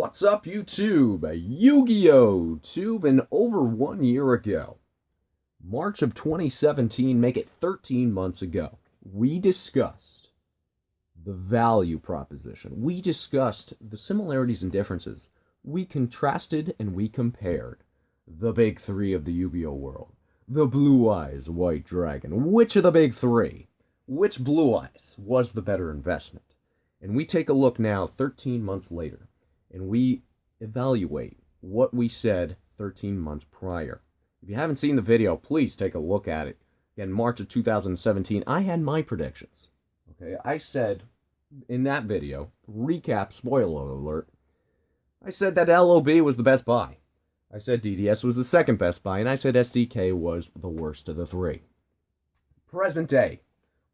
What's up, YouTube? Yu-Gi-Oh! Tube, and over 1 year ago, March of 2017, make it 13 months ago, we discussed the value proposition. We discussed the similarities and differences. We contrasted and we compared the big three of the Yu-Gi-Oh! World. The Blue Eyes White Dragon. Which of the big three? Which Blue Eyes was the better investment? And we take a look now, 13 months later, and we evaluate what we said 13 months prior. If you haven't seen the video, please take a look at it. Again, March of 2017, I had my predictions. Okay, I said in that video, recap, spoiler alert, I said that LOB was the best buy. I said DDS was the second best buy, and I said SDK was the worst of the three. Present day,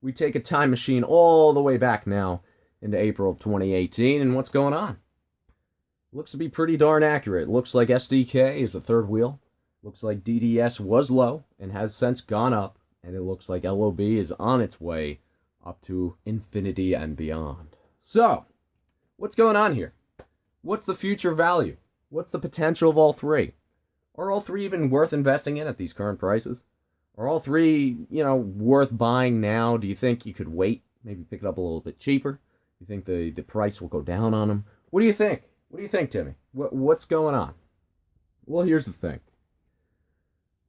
we take a time machine all the way back now into April of 2018, and what's going on? Looks to be pretty darn accurate. Looks like SDK is the third wheel. Looks like DDS was low and has since gone up. And it looks like LOB is on its way up to infinity and beyond. So, what's going on here? What's the future value? What's the potential of all three? Are all three even worth investing in at these current prices? Are all three, worth buying now? Do you think you could wait? Maybe pick it up a little bit cheaper? You think the price will go down on them? What do you think? What do you think, Timmy? What's going on? Well, here's the thing.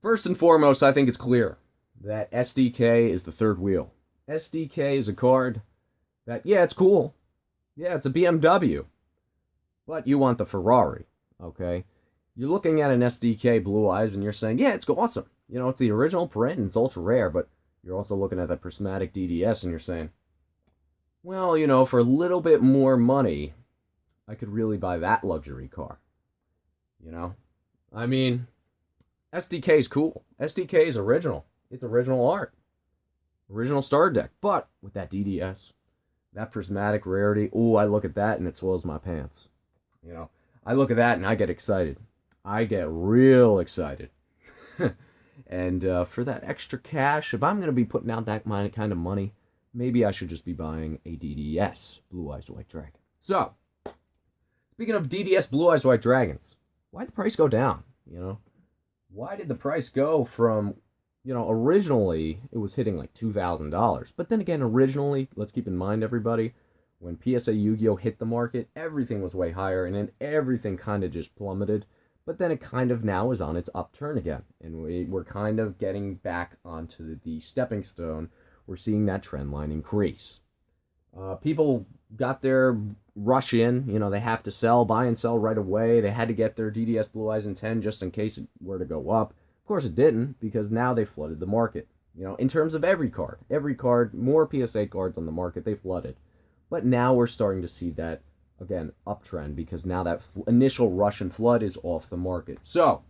First and foremost, I think it's clear that SDK is the third wheel. SDK is a card that, yeah, it's cool. Yeah, it's a BMW. But you want the Ferrari, okay? You're looking at an SDK Blue Eyes and you're saying, yeah, it's awesome. It's the original print and it's ultra rare, but you're also looking at that prismatic DDS and you're saying, well, for a little bit more money, I could really buy that luxury car. I mean, SDK is cool. SDK is original. It's original art. Original starter deck. But with that DDS, that prismatic rarity, ooh, I look at that and it swells my pants. I look at that and I get excited. I get real excited. And for that extra cash, if I'm going to be putting out that kind of money, maybe I should just be buying a DDS, Blue Eyes White Dragon. So, speaking of DDS Blue Eyes White Dragons, why'd the price go down? Why did the price go from, originally it was hitting like $2,000. But then again, originally, let's keep in mind, everybody, when PSA Yu-Gi-Oh! Hit the market, everything was way higher, and then everything kind of just plummeted. But then it kind of now is on its upturn again, and we're kind of getting back onto the stepping stone. We're seeing that trend line increase. People got their rush in, they have to buy and sell right away. They had to get their DDS Blue Eyes in 10 just in case it were to go up. Of course it didn't, because now they flooded the market. In terms of every card, more PSA cards on the market, they flooded. But now we're starting to see that, again, uptrend, because now that initial rush and flood is off the market. So,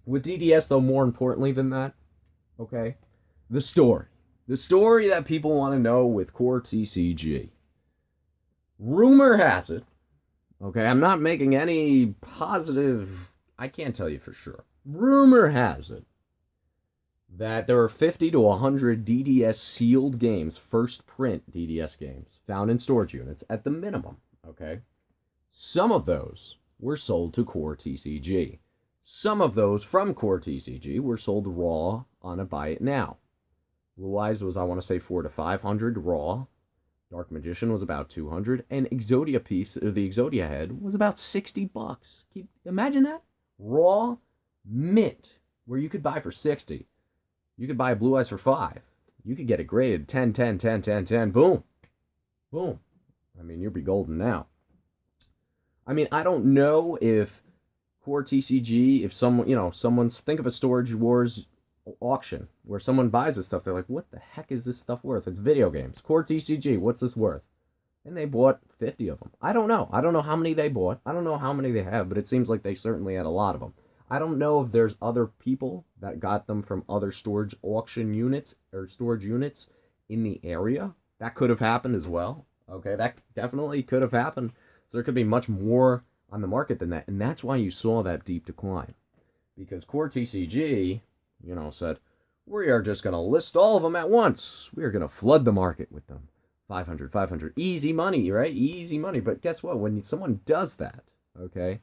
with DDS, though, more importantly than that, okay, the story. The story that people want to know with core TCG. Rumor has it, okay, I'm not making any positive, I can't tell you for sure. Rumor has it that there are 50 to 100 DDS sealed games, first print DDS games, found in storage units at the minimum, okay? Some of those were sold to core TCG. Some of those from core TCG were sold raw on a buy it now. Blue Eyes was, I want to say, 400 to 500 raw. Dark Magician was about 200, and Exodia piece, or the Exodia head, was about $60. Imagine that. Raw, mint, where you could buy for 60. You could buy a Blue Eyes for 5. You could get it graded 10, 10, 10, 10, 10, boom. Boom. I mean, you'll be golden now. I mean, I don't know if core TCG, if someone's, think of a Storage Wars auction where someone buys this stuff, they're like, what the heck is this stuff worth? It's video games. Core TCG, what's this worth? And they bought 50 of them. I don't know how many they bought. I don't know how many they have, but it seems like they certainly had a lot of them. I don't know if there's other people that got them from other storage auction units or storage units in the area. That could have happened as well. Okay, that definitely could have happened. So there could be much more on the market than that. And that's why you saw that deep decline. Because core TCG, said, we are just going to list all of them at once. We are going to flood the market with them. 500, 500. Easy money, right? Easy money. But guess what? When someone does that, okay,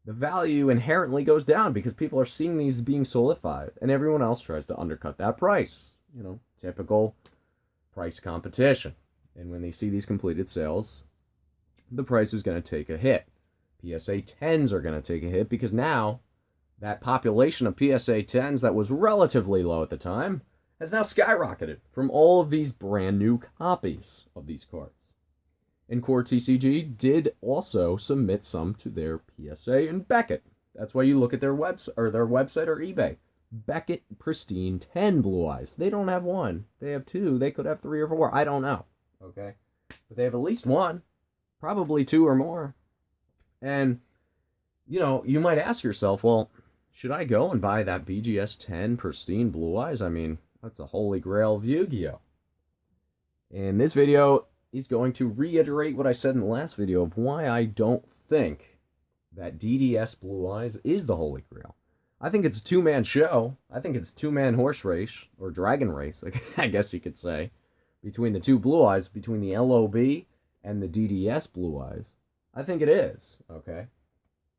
the value inherently goes down because people are seeing these being sold at 5, and everyone else tries to undercut that price. You know, typical price competition. And when they see these completed sales, the price is going to take a hit. PSA 10s are going to take a hit because now that population of PSA 10s that was relatively low at the time has now skyrocketed from all of these brand new copies of these cards. And Core TCG did also submit some to their PSA and Beckett. That's why you look at their website or eBay. Beckett Pristine 10 Blue Eyes. They don't have one. They have 2. They could have 3 or 4. I don't know. Okay? But they have at least 1. Probably 2 or more. And, you know, you might ask yourself, well, should I go and buy that BGS 10 Pristine Blue Eyes? I mean, that's a holy grail of Yu-Gi-Oh! In this video is going to reiterate what I said in the last video of why I don't think that DDS Blue Eyes is the holy grail. I think it's a 2-man show. I think it's a 2-man horse race, or dragon race, I guess you could say, between the 2 Blue Eyes, between the LOB and the DDS Blue Eyes. I think it is, okay?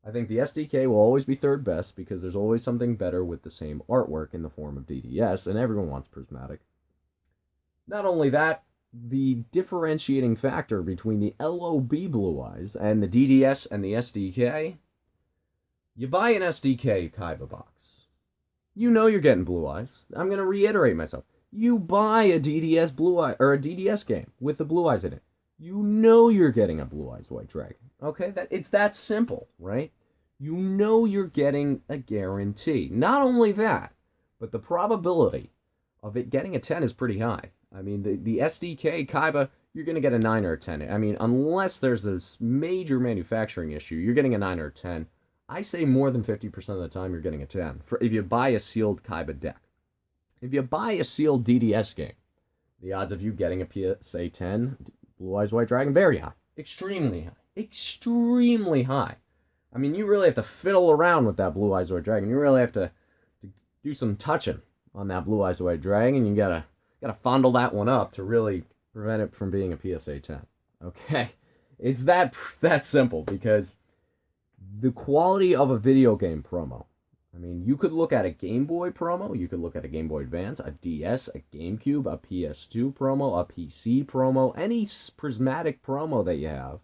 I think the SDK will always be third best because there's always something better with the same artwork in the form of DDS, and everyone wants prismatic. Not only that, the differentiating factor between the LOB Blue Eyes and the DDS and the SDK, you buy an SDK Kaiba box. You know you're getting Blue Eyes. I'm going to reiterate myself. You buy a DDS Blue Eye or a DDS game with the Blue Eyes in it. You know you're getting a Blue Eyes White Dragon. Okay? It's that simple, right? You know you're getting a guarantee. Not only that, but the probability of it getting a 10 is pretty high. I mean, the SDK Kaiba, you're going to get a 9 or a 10. I mean, unless there's this major manufacturing issue, you're getting a 9 or a 10. I say more than 50% of the time you're getting a 10 if you buy a sealed Kaiba deck. If you buy a sealed DDS game, the odds of you getting a PSA 10 Blue Eyes White Dragon, very high. Extremely high. Extremely high. I mean, you really have to fiddle around with that Blue Eyes White Dragon. You really have to do some touching on that Blue Eyes White Dragon. You gotta fondle that one up to really prevent it from being a PSA 10. Okay? It's that simple because the quality of a video game promo. I mean, you could look at a Game Boy promo, you could look at a Game Boy Advance, a DS, a GameCube, a PS2 promo, a PC promo, any prismatic promo that you have.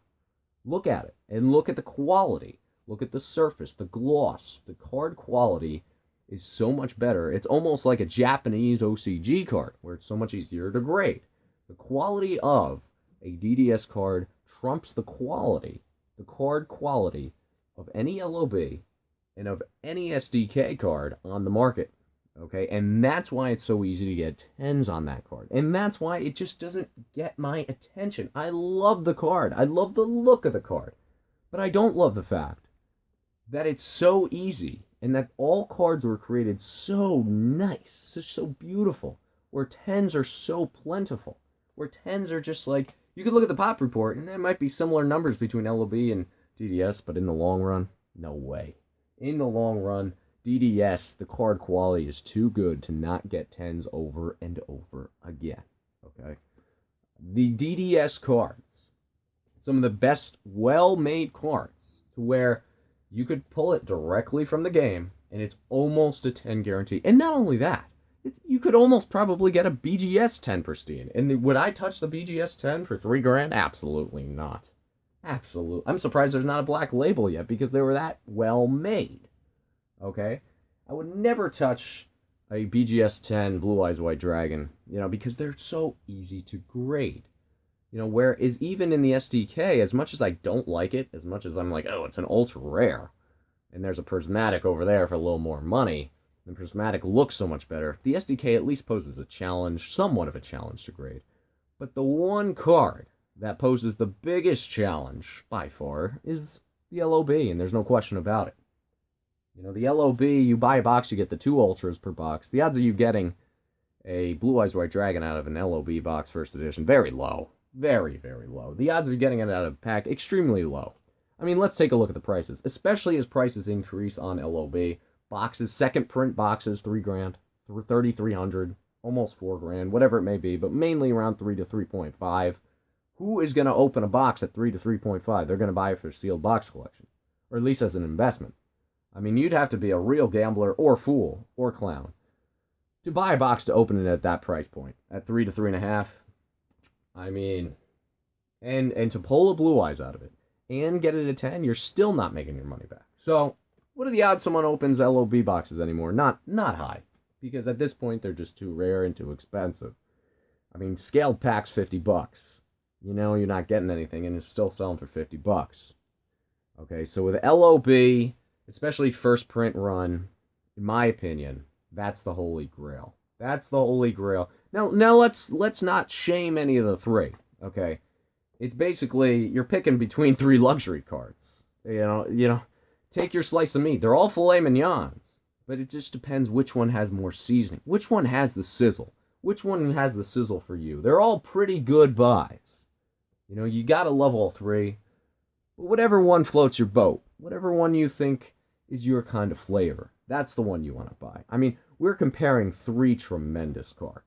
Look at it and look at the quality. Look at the surface, the gloss, the card quality is so much better. It's almost like a Japanese OCG card where it's so much easier to grade. The quality of a DDS card trumps the card quality of any LOB and of any SDK card on the market, okay? And that's why it's so easy to get 10s on that card. And that's why it just doesn't get my attention. I love the card. I love the look of the card. But I don't love the fact that it's so easy and that all cards were created so nice, so beautiful, where 10s are so plentiful, where 10s are just like, you could look at the pop report and there might be similar numbers between LOB and DDS, but in the long run, no way. In the long run, DDS, the card quality is too good to not get 10s over and over again, okay? The DDS cards, some of the best well-made cards, to where you could pull it directly from the game, and it's almost a 10 guarantee. And not only that, you could almost probably get a BGS 10 pristine. And would I touch the BGS 10 for $3,000? Absolutely not. Absolutely. I'm surprised there's not a black label yet because they were that well made. Okay? I would never touch a BGS 10 Blue Eyes White Dragon, because they're so easy to grade. Whereas even in the SDK, as much as I don't like it, as much as I'm like, oh, it's an ultra rare, and there's a prismatic over there for a little more money, the prismatic looks so much better, the SDK at least poses a challenge, somewhat of a challenge to grade. But the one card that poses the biggest challenge, by far, is the LOB, and there's no question about it. The LOB, you buy a box, you get the 2 Ultras per box. The odds of you getting a Blue Eyes White Dragon out of an LOB box first edition, very low. Very, very low. The odds of you getting it out of a pack, extremely low. I mean, let's take a look at the prices, especially as prices increase on LOB. Boxes, second print boxes, $3,000, $3,300, almost $4,000, whatever it may be, but mainly around 3 to 3.5. Who is going to open a box at 3 to 3.5? They're going to buy it for sealed box collection. or at least as an investment. I mean, you'd have to be a real gambler or fool or clown to buy a box to open it at that price point, at 3 to 3.5. I mean, and to pull a Blue Eyes out of it and get it at 10, you're still not making your money back. So, what are the odds someone opens LOB boxes anymore? Not high, because at this point they're just too rare and too expensive. I mean, scaled packs $50. You know, you're not getting anything, and it's still selling for $50. Okay, so with LOB, especially first print run, in my opinion, that's the holy grail. That's the holy grail. Now let's not shame any of the three. Okay, it's basically you're picking between three luxury cards. You know, take your slice of meat. They're all filet mignons, but it just depends which one has more seasoning, which one has the sizzle, which one has the sizzle for you. They're all pretty good buys. You know, you gotta love all three. But whatever one floats your boat, whatever one you think is your kind of flavor, that's the one you want to buy. I mean, we're comparing three tremendous cards.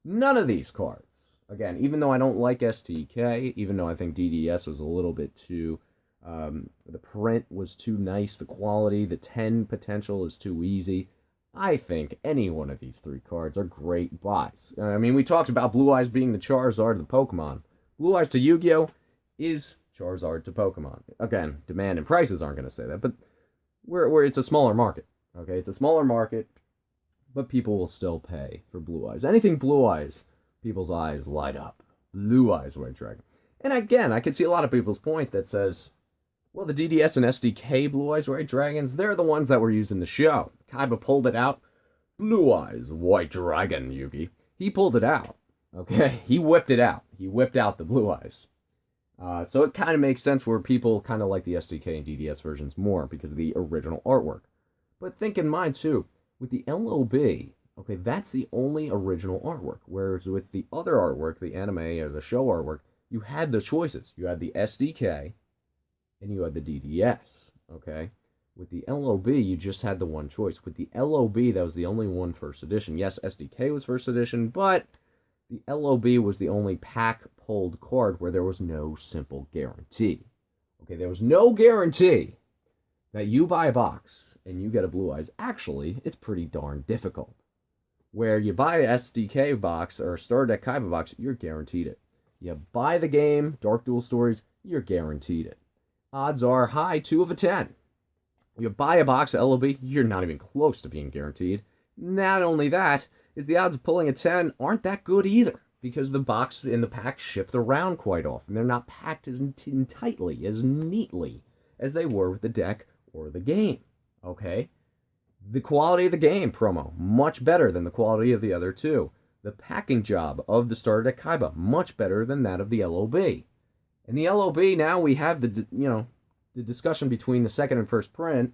None of these cards, again, even though I don't like SDK, even though I think DDS was a little bit too, the print was too nice, the quality, the 10 potential is too easy, I think any one of these three cards are great buys. I mean, we talked about Blue Eyes being the Charizard of the Pokemon. Blue Eyes to Yu-Gi-Oh! Is Charizard to Pokemon. Again, demand and prices aren't going to say that, but it's a smaller market. Okay, it's a smaller market, but people will still pay for Blue Eyes. Anything Blue Eyes, people's eyes light up. Blue Eyes White Dragon. And again, I can see a lot of people's point that says, well, the DDS and SDK Blue Eyes White Dragons, they're the ones that were used in the show. Kaiba pulled it out. Blue Eyes White Dragon, Yugi. He pulled it out. Okay, he whipped it out. He whipped out the Blue Eyes. So it kind of makes sense where people kind of like the SDK and DDS versions more because of the original artwork. But think in mind, too, with the LOB, okay, that's the only original artwork. Whereas with the other artwork, the anime or the show artwork, you had the choices. You had the SDK and you had the DDS, okay? With the LOB, you just had the one choice. With the LOB, that was the only one first edition. Yes, SDK was first edition, but the LOB was the only pack-pulled card where there was no simple guarantee. Okay, there was no guarantee that you buy a box and you get a Blue Eyes. Actually, it's pretty darn difficult. Where you buy a SDK box or a Starter Deck Kaiba box, you're guaranteed it. You buy the game, Dark Duel Stories, you're guaranteed it. Odds are high 2 of a 10. You buy a box of LOB, you're not even close to being guaranteed. Not only that, is the odds of pulling a 10 aren't that good either, because the box in the pack shift around quite often. They're not packed as tightly, as neatly as they were with the deck or the game. Okay? The quality of the game promo, much better than the quality of the other two. The packing job of the Starter Deck Kaiba, much better than that of the LOB. In the LOB, now we have the discussion between the second and first print.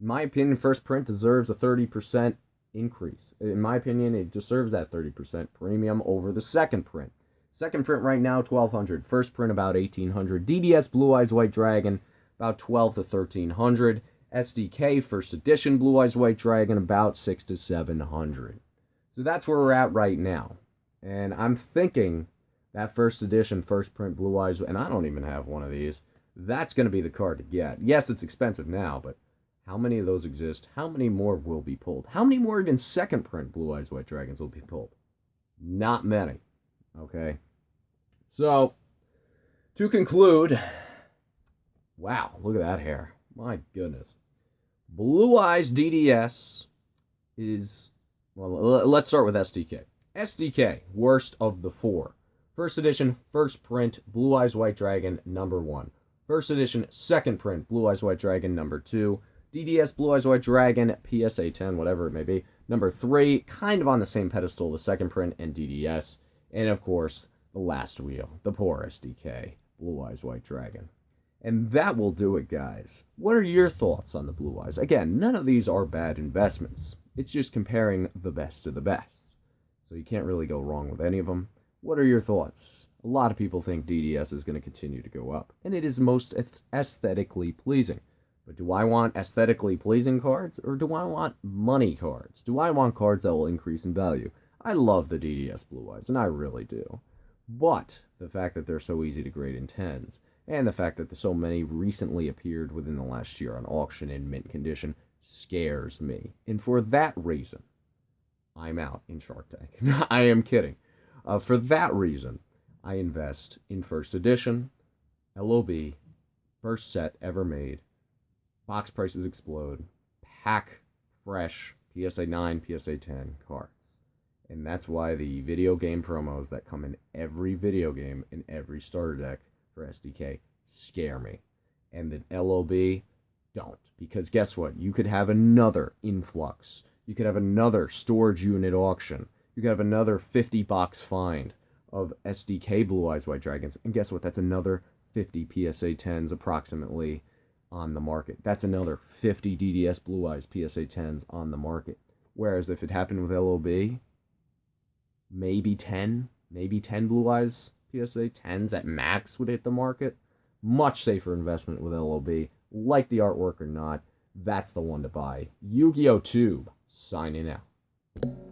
In my opinion, first print deserves a 30% increase. In my opinion, it deserves that 30% premium over the second print. Second print right now, $1,200. First print, about $1,800. DDS Blue Eyes White Dragon, about $1,200 to $1,300. SDK First Edition Blue Eyes White Dragon, about $600 to $700. So that's where we're at right now. And I'm thinking that first edition, first print Blue Eyes, and I don't even have one of these, that's going to be the card to get. Yes, it's expensive now, but how many of those exist? How many more will be pulled? How many more even second print Blue Eyes White Dragons will be pulled? Not many. Okay? So, to conclude, wow, look at that hair. My goodness. Blue Eyes DDS is, well, let's start with SDK. SDK, worst of the four. First edition, first print, Blue Eyes White Dragon, number 1. First edition, second print, Blue Eyes White Dragon, number 2. DDS Blue Eyes White Dragon, PSA 10, whatever it may be, number 3, kind of on the same pedestal, the second print and DDS. And of course, the last wheel, the poor SDK, Blue Eyes White Dragon. And that will do it, guys. What are your thoughts on the Blue Eyes? Again, none of these are bad investments. It's just comparing the best to the best. So you can't really go wrong with any of them. What are your thoughts? A lot of people think DDS is going to continue to go up, and it is most aesthetically pleasing. But do I want aesthetically pleasing cards, or do I want money cards? Do I want cards that will increase in value? I love the DDS Blue Eyes, and I really do. But the fact that they're so easy to grade in 10s, And the fact that so many recently appeared within the last year on auction in mint condition scares me. And for that reason, I'm out in Shark Tank. I am kidding. For that reason, I invest in first edition, LOB, first set ever made, box prices explode, pack fresh PSA 9, PSA 10 cards. And that's why the video game promos that come in every video game and every starter deck for SDK scare me. And the LOB don't. Because guess what? You could have another influx. You could have another storage unit auction. You could have another 50 box find of SDK Blue Eyes White Dragons. And guess what? That's another 50 PSA 10s approximately on the market. That's another 50 DDS Blue Eyes PSA 10s on the market. Whereas if it happened with LOB, maybe 10 Blue Eyes PSA 10s at max would hit the market. Much safer investment with LOB. Like the artwork or not, that's the one to buy. Yu-Gi-Oh! Tube, signing out.